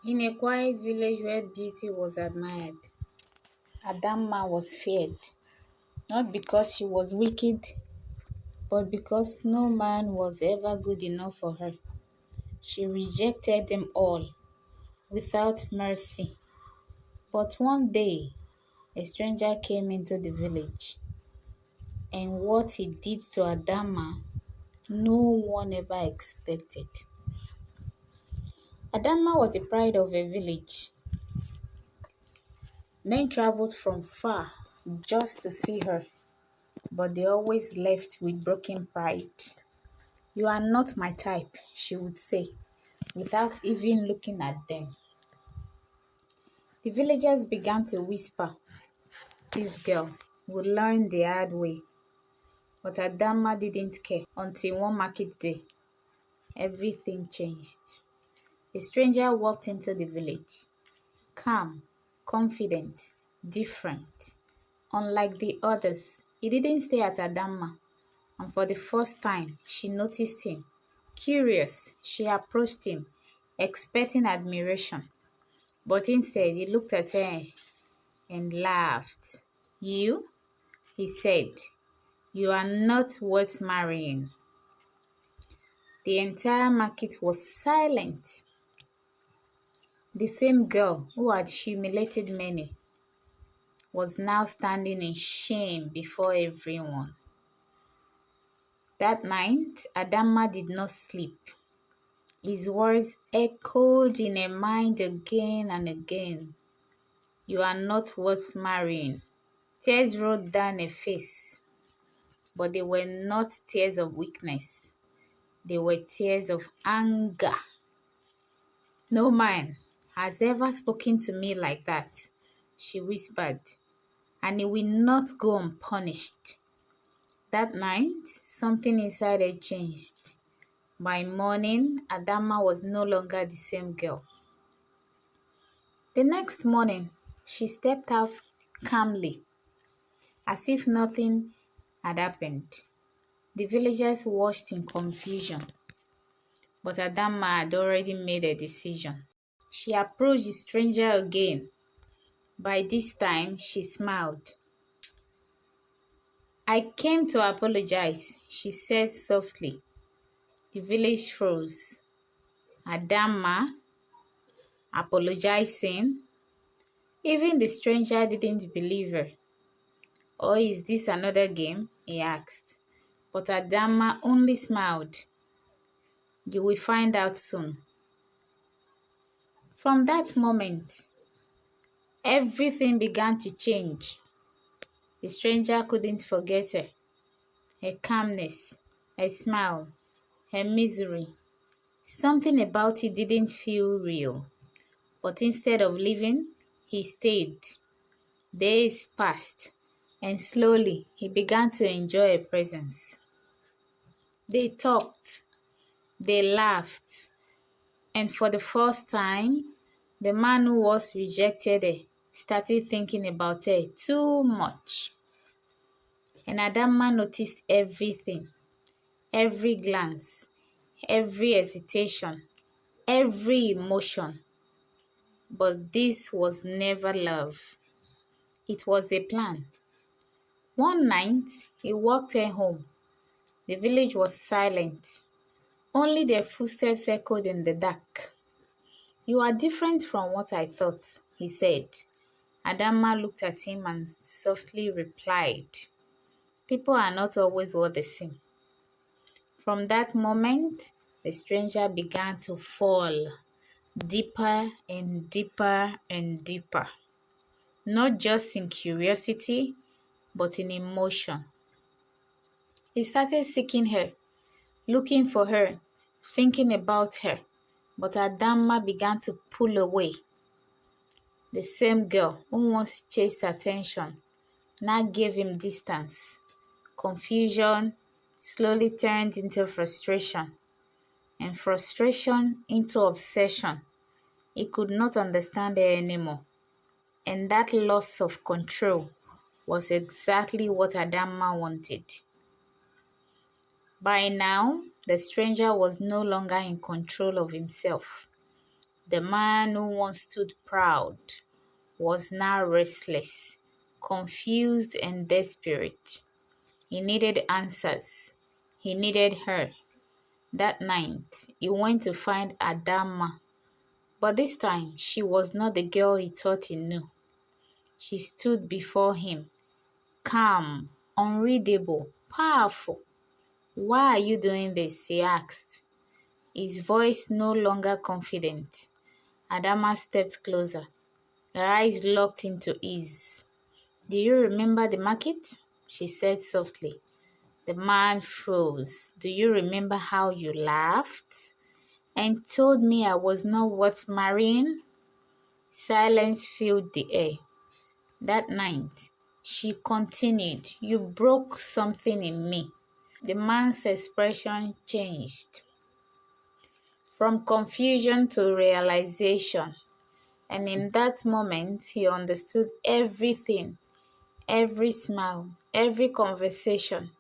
In a quiet village where beauty was admired, Adamma was feared, not because she was wicked, but because no man was ever good enough for her. She rejected them all, without mercy. But one day, a stranger came into the village, and what he did to Adamma, no one ever expected. Adamma was the pride of a village. Men traveled from far just to see her, but they always left with broken pride. "You are not my type," she would say, without even looking at them. The villagers began to whisper, "This girl will learn the hard way." But Adamma didn't care until one market day, everything changed. A stranger walked into the village, calm, confident, different. Unlike the others, he didn't stay at Adamma, and for the first time, she noticed him. Curious, she approached him, expecting admiration. But instead, he looked at her and laughed. "You?" he said. "You are not worth marrying." The entire market was silent. The same girl who had humiliated many was now standing in shame before everyone. That night, Adamma did not sleep. His words echoed in her mind again and again. "You are not worth marrying." Tears rolled down her face, but they were not tears of weakness. They were tears of anger. "No man has ever spoken to me like that," she whispered, "and he will not go unpunished." That night, something inside her changed. By morning, Adamma was no longer the same girl. The next morning, she stepped out calmly, as if nothing had happened. The villagers watched in confusion, but Adamma had already made a decision. She approached the stranger again. By this time, she smiled. "I came to apologize," she said softly. The village froze. Adamma apologizing? Even the stranger didn't believe her. "Or is this another game?" he asked. But Adamma only smiled. "You will find out soon." From that moment, everything began to change. The stranger couldn't forget her. Her calmness, her smile, her misery. Something about it didn't feel real. But instead of leaving, he stayed. Days passed, and slowly he began to enjoy her presence. They talked, they laughed, and for the first time, the man who was rejected her started thinking about her too much. And Adamma noticed everything, every glance, every hesitation, every emotion. But this was never love. It was a plan. One night, he walked her home. The village was silent. Only their footsteps echoed in the dark. "You are different from what I thought," he said. Adamma looked at him and softly replied, "People are not always what they seem." From that moment, the stranger began to fall deeper and deeper and deeper, not just in curiosity, but in emotion. He started seeking her, looking for her, thinking about her, but Adamma began to pull away. The same girl who once chased attention now gave him distance. Confusion slowly turned into frustration, and frustration into obsession. He could not understand her anymore, and that loss of control was exactly what Adamma wanted. By now, the stranger was no longer in control of himself. The man who once stood proud was now restless, confused and desperate. He needed answers. He needed her. That night, he went to find Adamma, but this time she was not the girl he thought he knew. She stood before him, calm, unreadable, powerful. "Why are you doing this?" he asked, his voice no longer confident. Adamma stepped closer, her eyes locked into his. "Do you remember the market?" she said softly. The man froze. "Do you remember how you laughed and told me I was not worth marrying?" Silence filled the air. That night, she continued, "You broke something in me." The man's expression changed from confusion to realization, and in that moment, he understood everything. Every smile, every conversation,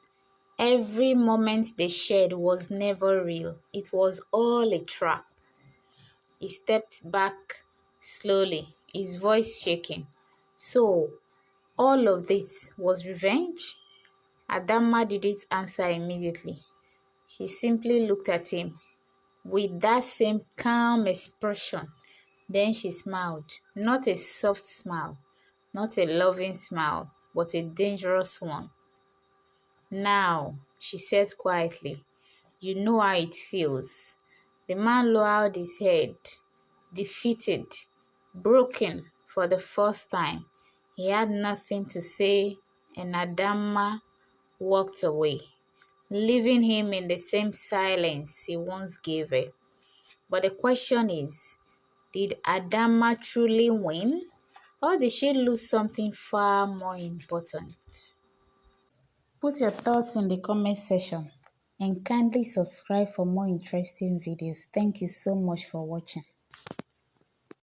every moment they shared was never real. It was all a trap. He stepped back slowly, his voice shaking. "So, all of this was revenge?" Adamma didn't answer immediately. She simply looked at him with that same calm expression. Then she smiled, not a soft smile, not a loving smile, but a dangerous one. "Now," she said quietly, "you know how it feels." The man lowered his head, defeated, broken for the first time. He had nothing to say, and Adamma walked away, leaving him in the same silence he once gave her. But the question is, did Adamma truly win, or did she lose something far more important? Put your thoughts in the comment section and kindly subscribe for more interesting videos. Thank you so much for watching.